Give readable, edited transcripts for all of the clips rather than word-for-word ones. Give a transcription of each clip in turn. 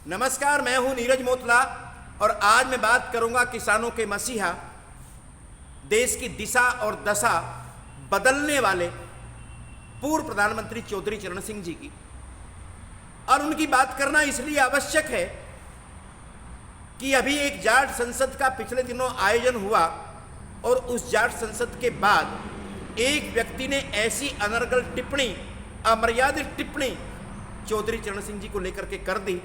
नमस्कार, मैं हूं नीरज मोतला और आज मैं बात करूंगा किसानों के मसीहा, देश की दिशा और दशा बदलने वाले पूर्व प्रधानमंत्री चौधरी चरण सिंह जी की। और उनकी बात करना इसलिए आवश्यक है कि अभी एक जाट संसद का पिछले दिनों आयोजन हुआ और उस जाट संसद के बाद एक व्यक्ति ने ऐसी अनर्गल टिप्पणी, अमर्यादित टिप्पणी चौधरी चरण सिंह जी को लेकर के कर दी,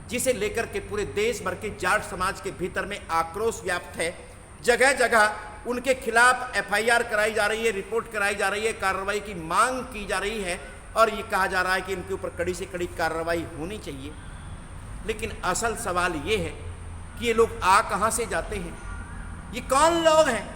जिसे लेकर के पूरे देश भर के जाट समाज के भीतर में आक्रोश व्याप्त है। जगह जगह उनके खिलाफ एफआईआर कराई जा रही है, रिपोर्ट कराई जा रही है, कार्रवाई की मांग की जा रही है और ये कहा जा रहा है कि इनके ऊपर कड़ी से कड़ी कार्रवाई होनी चाहिए। लेकिन असल सवाल ये है कि ये लोग आ कहां से जाते हैं? ये कौन लोग हैं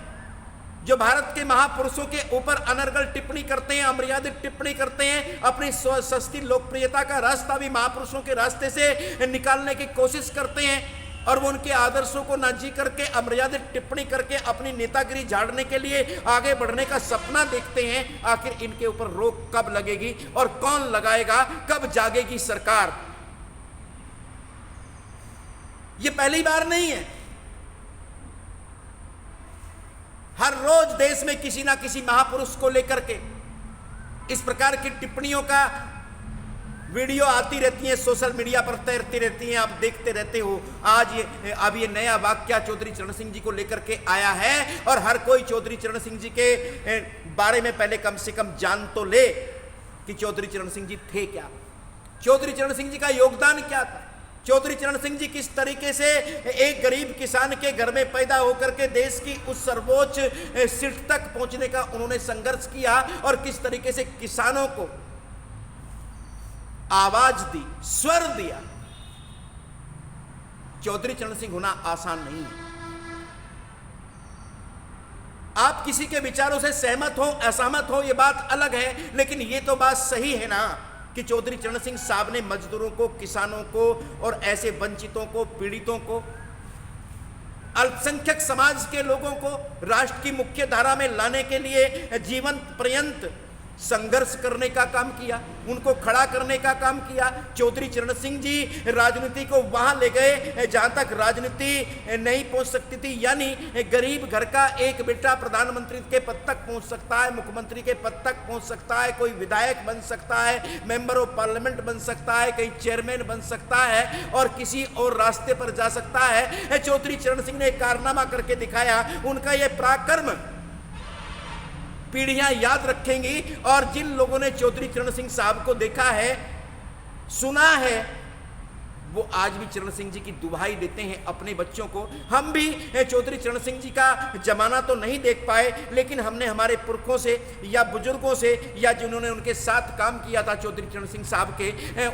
जो भारत के महापुरुषों के ऊपर अनर्गल टिप्पणी करते हैं, अमर्यादित टिप्पणी करते हैं, अपनी सस्ती लोकप्रियता का रास्ता भी महापुरुषों के रास्ते से निकालने की कोशिश करते हैं और वो उनके आदर्शों को ना जी करके अमर्यादित टिप्पणी करके अपनी नेतागिरी झाड़ने के लिए आगे बढ़ने का सपना देखते हैं। आखिर इनके ऊपर रोक कब लगेगी और कौन लगाएगा? कब जागेगी सरकार? ये पहली बार नहीं है। हर रोज देश में किसी ना किसी महापुरुष को लेकर के इस प्रकार की टिप्पणियों का वीडियो आती रहती हैं, सोशल मीडिया पर तैरती रहती हैं, आप देखते रहते हो। आज ये नया वाक्या चौधरी चरण सिंह जी को लेकर के आया है और हर कोई चौधरी चरण सिंह जी के बारे में पहले कम से कम जान तो ले कि चौधरी चरण सिंह जी थे क्या, चौधरी चरण सिंह जी का योगदान क्या था, चौधरी चरण सिंह जी किस तरीके से एक गरीब किसान के घर में पैदा होकर के देश की उस सर्वोच्च सीट तक पहुंचने का उन्होंने संघर्ष किया और किस तरीके से किसानों को आवाज दी, स्वर दिया। चौधरी चरण सिंह होना आसान नहीं है। आप किसी के विचारों से सहमत हो, असहमत हो, यह बात अलग है, लेकिन यह तो बात सही है ना कि चौधरी चरण सिंह साहब ने मजदूरों को, किसानों को और ऐसे वंचितों को, पीड़ितों को, अल्पसंख्यक समाज के लोगों को राष्ट्र की मुख्य धारा में लाने के लिए जीवन पर्यंत संघर्ष करने का काम किया, उनको खड़ा करने का काम किया। चौधरी चरण सिंह जी राजनीति को वहां ले गए जहां तक राजनीति नहीं पहुंच सकती थी, यानी गरीब घर का एक बेटा प्रधानमंत्री के पद तक पहुंच सकता है, मुख्यमंत्री के पद तक पहुंच सकता है, कोई विधायक बन सकता है, मेंबर ऑफ पार्लियामेंट बन सकता है, कहीं चेयरमैन बन सकता है और किसी और रास्ते पर जा सकता है। चौधरी चरण सिंह ने कारनामा करके दिखाया। उनका यह पराक्रम पीढ़ियां याद रखेंगी और जिन लोगों ने चौधरी चरण सिंह साहब को देखा है, सुना है, वो आज भी चरण सिंह जी की दुहाई देते हैं अपने बच्चों को। हम भी चौधरी चरण सिंह जी का जमाना तो नहीं देख पाए, लेकिन हमने हमारे पुरखों से या बुजुर्गों से या जिन्होंने उनके साथ काम किया था चौधरी चरण सिंह साहब के,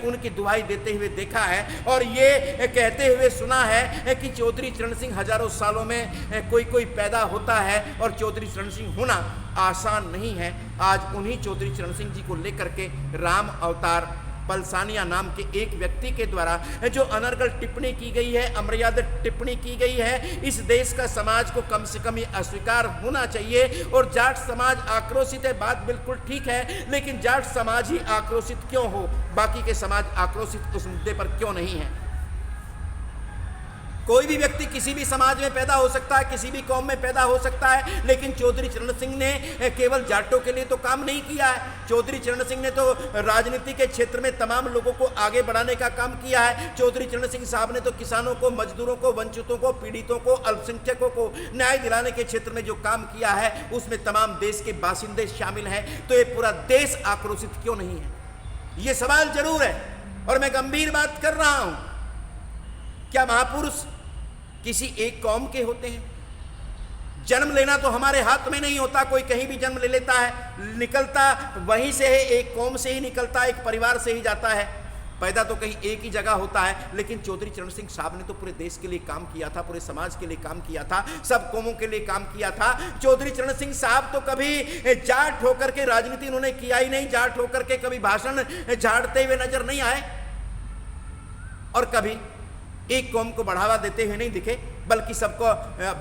उनकी दुहाई देते हुए देखा है और ये कहते हुए सुना है कि चौधरी चरण सिंह हजारों सालों में कोई पैदा होता है और चौधरी चरण सिंह होना आसान नहीं है। आज उन्हीं चौधरी चरण सिंह जी को लेकर के राम अवतार पलसानिया नाम के एक व्यक्ति के द्वारा जो अनर्गल टिप्पणी की गई है, अमर्यादित टिप्पणी की गई है, इस देश का समाज को कम से कम ये अस्वीकार होना चाहिए। और जाट समाज आक्रोशित है, बात बिल्कुल ठीक है, लेकिन जाट समाज ही आक्रोशित क्यों हो, बाकी के समाज आक्रोशित उस मुद्दे पर क्यों नहीं है? कोई भी व्यक्ति किसी भी समाज में पैदा हो सकता है, किसी भी कौम में पैदा हो सकता है, लेकिन चौधरी चरण सिंह ने केवल जाटों के लिए तो काम नहीं किया है। चौधरी चरण सिंह ने तो राजनीति के क्षेत्र में तमाम लोगों को आगे बढ़ाने का काम किया है। चौधरी चरण सिंह साहब ने तो किसानों को, मजदूरों को, वंचितों को, पीड़ितों को, अल्पसंख्यकों को न्याय दिलाने के क्षेत्र में जो काम किया है उसमें तमाम देश के बासिंदे शामिल हैं। तो ये पूरा देश आक्रोशित क्यों नहीं है? ये सवाल जरूर है और मैं गंभीर बात कर रहा हूं। क्या महापुरुष किसी एक कौम के होते हैं? जन्म लेना तो हमारे हाथ में नहीं होता, कोई कहीं भी जन्म ले लेता है, निकलता वहीं से है, एक कौम से ही निकलता है, एक परिवार से ही जाता है, पैदा तो कहीं एक ही जगह होता है। लेकिन चौधरी चरण सिंह साहब ने तो पूरे देश के लिए काम किया था, पूरे समाज के लिए काम किया था, सब कौमों के लिए काम किया था। चौधरी चरण सिंह साहब तो कभी जाट होकर के राजनीति उन्होंने किया ही नहीं, जाट होकर के कभी भाषण झाड़ते हुए नजर नहीं आए और कभी एक कौम को बढ़ावा देते हुए नहीं दिखे, बल्कि सबको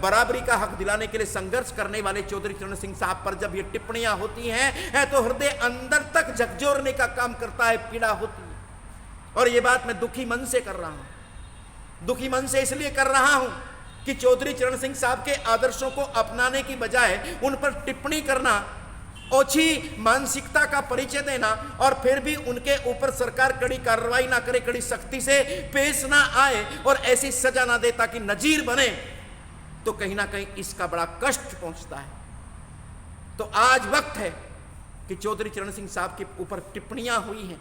बराबरी का हक दिलाने के लिए संघर्ष करने वाले चौधरी चरण सिंह साहब पर जब ये टिप्पणियां होती हैं तो हृदय अंदर तक झकझोरने का काम करता है, पीड़ा होती है। और ये बात मैं दुखी मन से कर रहा हूं। दुखी मन से इसलिए कर रहा हूं कि चौधरी चरण सिंह साहब के आदर्शों को अपनाने की बजाय उन पर टिप्पणी करना, ओछी मानसिकता का परिचय देना और फिर भी उनके ऊपर सरकार कड़ी कार्रवाई ना करे, कड़ी सख्ती से पेश ना आए और ऐसी सजा ना दे ताकि नजीर बने, तो कहीं ना कहीं इसका बड़ा कष्ट पहुंचता है। तो आज वक्त है कि चौधरी चरण सिंह साहब के ऊपर टिप्पणियां हुई हैं,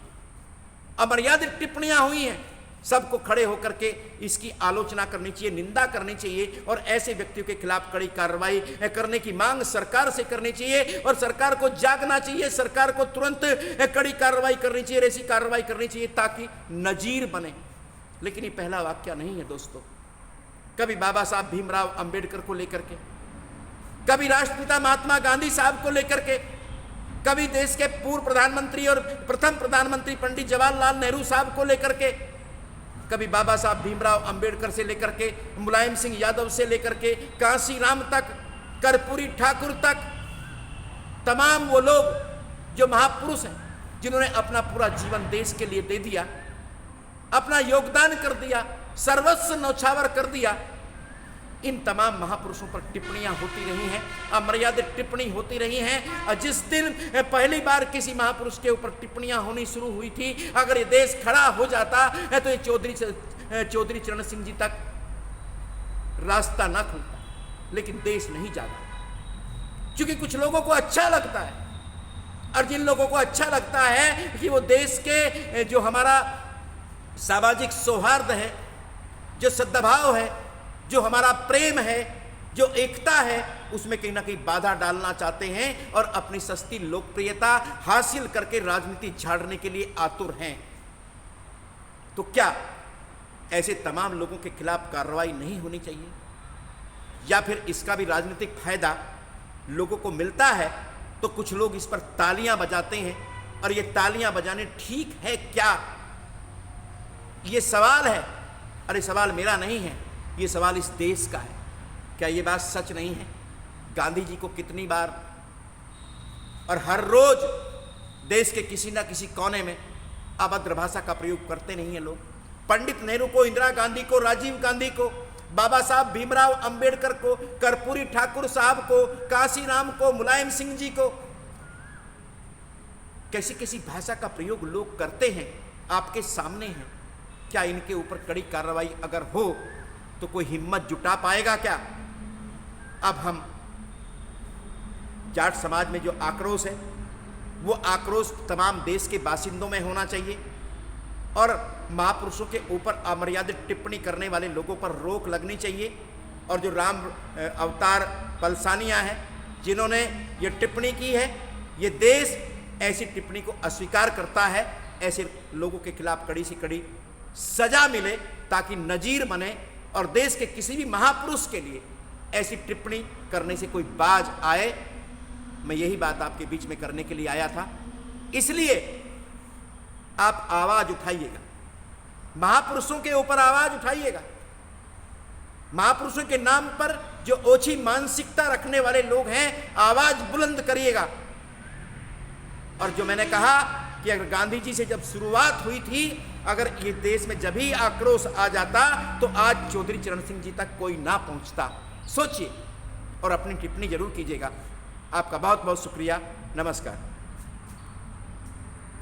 अमर्यादित टिप्पणियां हुई हैं, सबको खड़े होकर के इसकी आलोचना करनी चाहिए, निंदा करनी चाहिए और ऐसे व्यक्तियों के खिलाफ कड़ी कार्रवाई करने की मांग सरकार से करनी चाहिए और सरकार को जागना चाहिए, सरकार को तुरंत कड़ी कार्रवाई करनी चाहिए, ऐसी कार्रवाई करनी चाहिए ताकि नजीर बने। लेकिन ये पहला वाक्य नहीं है दोस्तों। कभी बाबा साहब भीमराव अंबेडकर को लेकर के, कभी राष्ट्रपिता महात्मा गांधी साहब को लेकर के, कभी देश के पूर्व प्रधानमंत्री और प्रथम प्रधानमंत्री पंडित जवाहरलाल नेहरू साहब को लेकर के, कभी बाबा साहब भीमराव अंबेडकर से लेकर के, मुलायम सिंह यादव से लेकर के, कांशीराम तक, कर्पूरी ठाकुर तक, तमाम वो लोग जो महापुरुष हैं जिन्होंने अपना पूरा जीवन देश के लिए दे दिया, अपना योगदान कर दिया, सर्वस्व न्यौछावर कर दिया, इन तमाम महापुरुषों पर टिप्पणियां होती रही हैं, अमर्यादित टिप्पणी होती रही हैं। और जिस दिन पहली बार किसी महापुरुष के ऊपर टिप्पणियां होनी शुरू हुई थी, अगर ये देश खड़ा हो जाता है तो ये चौधरी चरण सिंह जी तक रास्ता ना खुलता। लेकिन देश नहीं जागा, क्योंकि कुछ लोगों को अच्छा लगता है, और जिन लोगों को अच्छा लगता है कि वो देश के जो हमारा सामाजिक सौहार्द है, जो सद्भाव है, जो हमारा प्रेम है, जो एकता है, उसमें कहीं ना कहीं बाधा डालना चाहते हैं और अपनी सस्ती लोकप्रियता हासिल करके राजनीति झाड़ने के लिए आतुर हैं। तो क्या ऐसे तमाम लोगों के खिलाफ कार्रवाई नहीं होनी चाहिए? या फिर इसका भी राजनीतिक फायदा लोगों को मिलता है तो कुछ लोग इस पर तालियां बजाते हैं, और ये तालियां बजाने ठीक है क्या? ये सवाल है, और ये सवाल मेरा नहीं है, ये सवाल इस देश का है। क्या ये बात सच नहीं है? गांधी जी को कितनी बार और हर रोज देश के किसी ना किसी कोने में अभद्र भाषा का प्रयोग करते नहीं है लोग। पंडित नेहरू को, इंदिरा गांधी को, राजीव गांधी को, बाबा साहब भीमराव अंबेडकर को, कर्पूरी ठाकुर साहब को, कांशीराम को, मुलायम सिंह जी को, कैसी कैसी भाषा का प्रयोग लोग करते हैं, आपके सामने है। क्या इनके ऊपर कड़ी कार्रवाई अगर हो तो कोई हिम्मत जुटा पाएगा क्या? अब हम जाट समाज में जो आक्रोश है, वो आक्रोश तमाम देश के बासिंदों में होना चाहिए, और महापुरुषों के ऊपर अमर्यादित टिप्पणी करने वाले लोगों पर रोक लगनी चाहिए। और जो राम अवतार पलसानियां हैं जिन्होंने ये टिप्पणी की है, ये देश ऐसी टिप्पणी को अस्वीकार करता है। ऐसे लोगों के खिलाफ कड़ी से कड़ी सजा मिले ताकि नजीर बने और देश के किसी भी महापुरुष के लिए ऐसी टिप्पणी करने से कोई बाज आए। मैं यही बात आपके बीच में करने के लिए आया था, इसलिए आप आवाज उठाइएगा, महापुरुषों के ऊपर आवाज उठाइएगा। महापुरुषों के नाम पर जो ओछी मानसिकता रखने वाले लोग हैं, आवाज बुलंद करिएगा। और जो मैंने कहा कि अगर गांधी जी से जब शुरुआत हुई थी, अगर ये देश में जब ही आक्रोश आ जाता तो आज चौधरी चरण सिंह जी तक कोई ना पहुंचता। सोचिए और अपनी टिप्पणी जरूर कीजिएगा। आपका बहुत बहुत शुक्रिया। नमस्कार।